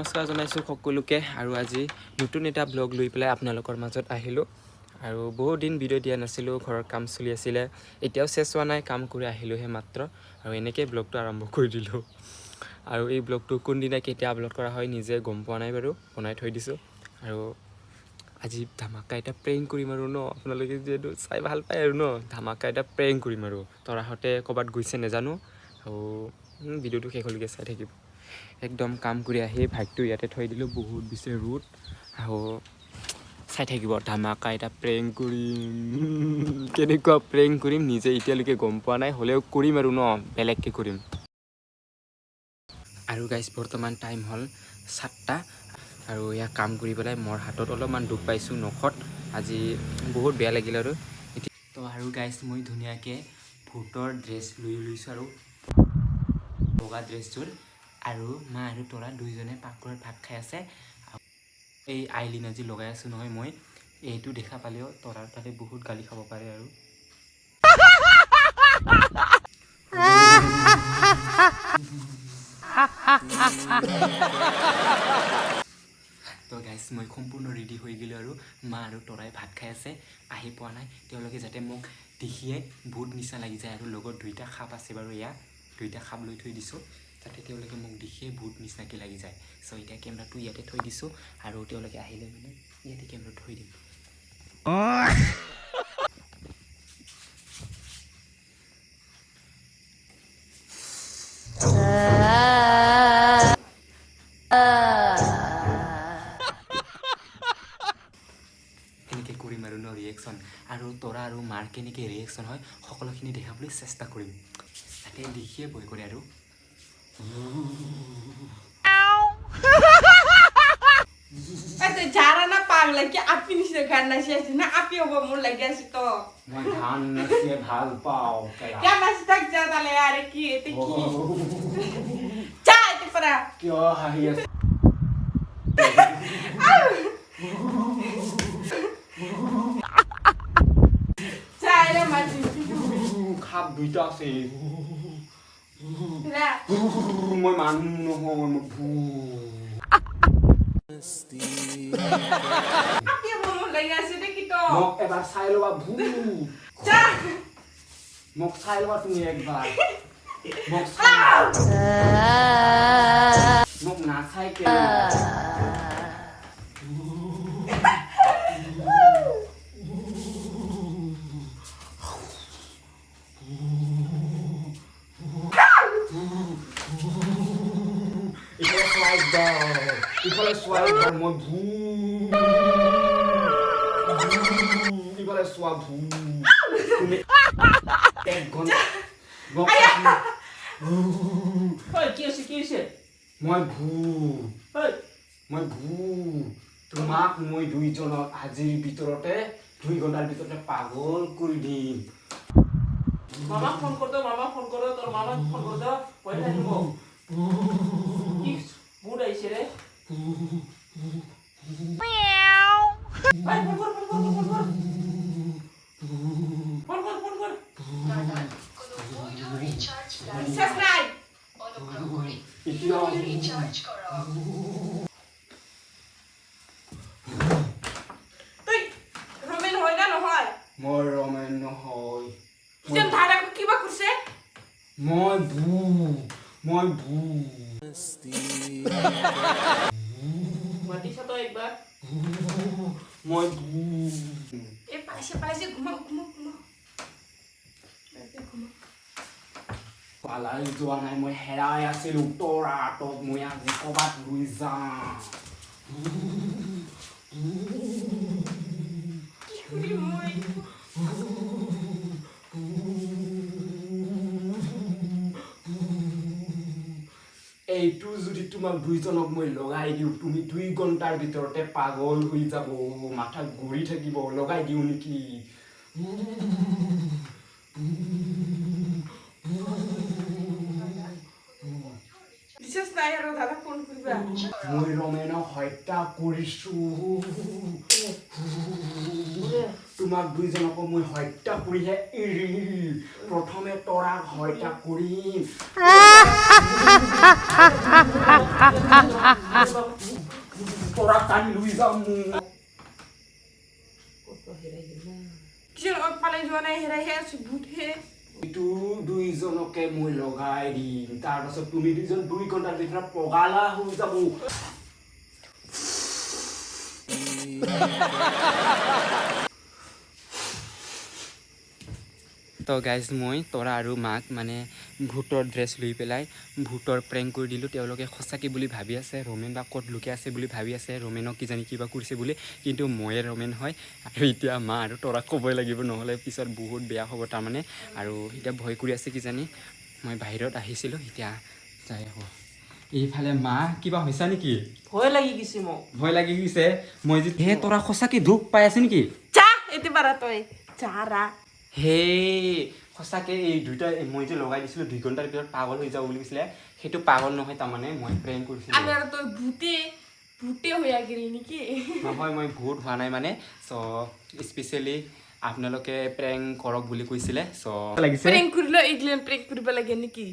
নমস্কাৰ জনাইছোঁ সকলোকে আৰু আজি নতুন এটা ব্লগ লৈ পেলাই আপোনালোকৰ মাজত আহিলোঁ আৰু বহুত দিন ভিডিঅ' দিয়া নাছিলোঁ ঘৰৰ কাম চলি আছিলে এতিয়াও শেষ হোৱা নাই কাম কৰি আহিলোঁহে মাত্ৰ আৰু এনেকৈ ব্লগটো আৰম্ভ কৰি দিলোঁ আৰু এই ব্লগটো কোনদিনা কেতিয়া আপলোড কৰা হয় নিজে গম পোৱা নাই বাৰু বনাই থৈ দিছোঁ আৰু আজি ধামাকা এটা প্ৰেংক কৰিম আৰু ন আপোনালোকে যিহেতু চাই ভাল পায় আৰু ন ধামাকা এটা প্ৰেংক কৰিম আৰু তৰাহঁতে ক'ৰবাত গৈছে নাজানো আৰু ভিডিঅ'টো শেষলৈকে চাই থাকিব একদম কাম কৰি আহি ভাইকটো ইয়াতে থৈ দিলোঁ বহুত বেছি ৰ'দ আৰু চাই থাকিব ধামাকা এটা প্ৰেংক কৰিম কেনেকুৱা প্ৰেংক কৰিম নিজে এতিয়ালৈকে গম পোৱা নাই হ'লেও কৰিম আৰু ন বেলেগকৈ কৰিম আৰু গাইজ বৰ্তমান টাইম হ'ল 7টা আৰু ইয়াক কাম কৰি পেলাই মোৰ হাতত অলপমান দুখ পাইছোঁ নখত আজি বহুত বেয়া লাগিল আৰু তো আৰু গাইজ মই ধুনীয়াকৈ ভূতৰ ড্ৰেছ লৈ লৈছোঁ আৰু বগা ড্ৰেছযোৰ আৰু মা আৰু তৰা দুইজনে পাকঘৰত ভাত খাই আছে এই আইলিনা যি লগাই আছোঁ নহয় মই এইটো দেখা পালেও তৰাৰ তাতে বহুত গালি খাব পাৰে আৰু তো গাইজ মই সম্পূৰ্ণ ৰেডি হৈ গ'লোঁ আৰু মা আৰু তৰাই ভাত খাই আছে আহি পোৱা নাই তেওঁলোকে যাতে মোক দেখিয়ে বহুত নিচা লাগি যায় আৰু লগত দুইটা সাপ আছে বাৰু ইয়াত দুইটা সাপ লৈ থৈ দিছোঁ যাতে তেওঁলোকে মোক দেখিয়ে বহুত নিচিনাকৈ লাগি যায় চ' এতিয়া কেমেৰাটো ইয়াতে থৈ দিছোঁ আৰু তেওঁলোকে আহিলে মানে ইয়াতে কেমেৰাটো থৈ দিম এনেকৈ কৰিম আৰু ন ৰিয়েকশ্যন আৰু তৰা আৰু মাৰ কেনেকৈ ৰিয়েকশ্যন হয় সকলোখিনি দেখাবলৈ চেষ্টা কৰিম যাতে দেখিয়ে ভয় কৰে আৰু Cara na pag lagi api ni siya kan na siya na api obo mo lagi asi to. মই ধান নাচিয়ে ভাল পাওঁ Ya mas tak jata le are ki te ki. Chai te para. কিয় হাঁহি আছে Chai le mas. খাপ দুইটা আছে La. মই মানুহ নহয় মই Api obo mo lagi asi te ki to. মোক এবাৰ চাই ল'বা Chai. মোক চাই ল'বা তুমি একবাৰ মোক নাচাই কেলে ইফালে চোৱাই মই ইফালে চোৱা তুমি এক ঘণ্টা Oi ki ase. মই Oi. তোমাক মই দুইজনক আজিৰ ভিতৰতে 2 ঘণ্টাৰ ভিতৰতে পাগল কৰি দিম Mama phone kor do tor mama phone kor do paisa dibo. Ki buda ise re. Meow. Ai phone kor. Phone kor. Subscribe. Tuই Roman hoy na nohoy. মই ৰমেন নহয় Jem dhara ko kiba kurse? মই ভূ Mati sa to ekbar. মই ভূ E palase ঘুমা. পালাই যোৱা নাই মই হেৰাই আছিলোঁ তৰা হাতত মই আজি ক'ৰবাত লৈ যাম Uri moi. এইটো যদি তোমাক দুইজনক মই লগাই দিওঁ তুমি 2 ঘণ্টাৰ ভিতৰতে পাগল হৈ যাব মাথা ঘূৰি থাকিব লগাই দিওঁ নেকি Disas na yaro dada phone kuriba. মই ৰমেনক হত্যা কৰিছোঁ তোমাক দুইজনকো মই হত্যা কৰিহে এৰিম প্ৰথমে তৰাক হত্যা কৰিম তৰাক টানি লৈ যাম কিয় পালে যোৱা নাই হেৰাইহে আছো ভূতহে এইটো দুইজনকে মই লগাই দিম তাৰপাছত তুমি দুইজন 2 ঘণ্টাৰ ভিতৰত পগালা হৈ যাব তো গাইজ মই তৰা আৰু মাক মানে ভূতৰ ড্ৰেছ লৈ পেলাই ভূতৰ প্ৰেংক কৰি দিলোঁ তেওঁলোকে সঁচাকৈ বুলি ভাবি আছে ৰোমেন বা ক'ত লুকাই আছে বুলি ভাবি আছে ৰোমেনক কিজানি কিবা কৰিছে বুলি কিন্তু ময়ে ৰোমেন হয় আৰু এতিয়া মা আৰু তৰাক ক'বই লাগিব নহ'লে পিছত বহুত বেয়া হ'ব তাৰমানে আৰু এতিয়া ভয় কৰি আছে কিজানি মই বাহিৰত আহিছিলোঁ এতিয়া যাই আহোঁ এইফালে মা কিবা হৈছে নেকি ভয় লাগি গৈছে মোক ভয় লাগি গৈছে মই যে হে তৰা সঁচাকৈ দুখ পাই আছে নেকি যা এতে পাৰা তই যাৰা সেই সঁচাকৈ এই দুইটা মই যে লগাই দিছিলোঁ 2 ঘণ্টাৰ ভিতৰত পাগল হৈ যাব বুলি কৈছিলে সেইটো পাগল নহয় তাৰমানে মই প্ৰেংক কৰিছিলোঁ আমি আৰু তই ভূতে হৈ গেলি নেকি নহয় মই ভূত হোৱা নাই মানে চ' স্পেচিয়েলি আপোনালোকে প্ৰেংক কৰক বুলি কৈছিলে চ' লাগিছে প্ৰেংক কৰিলে এইগিলান প্ৰেংক কৰিব লাগে নেকি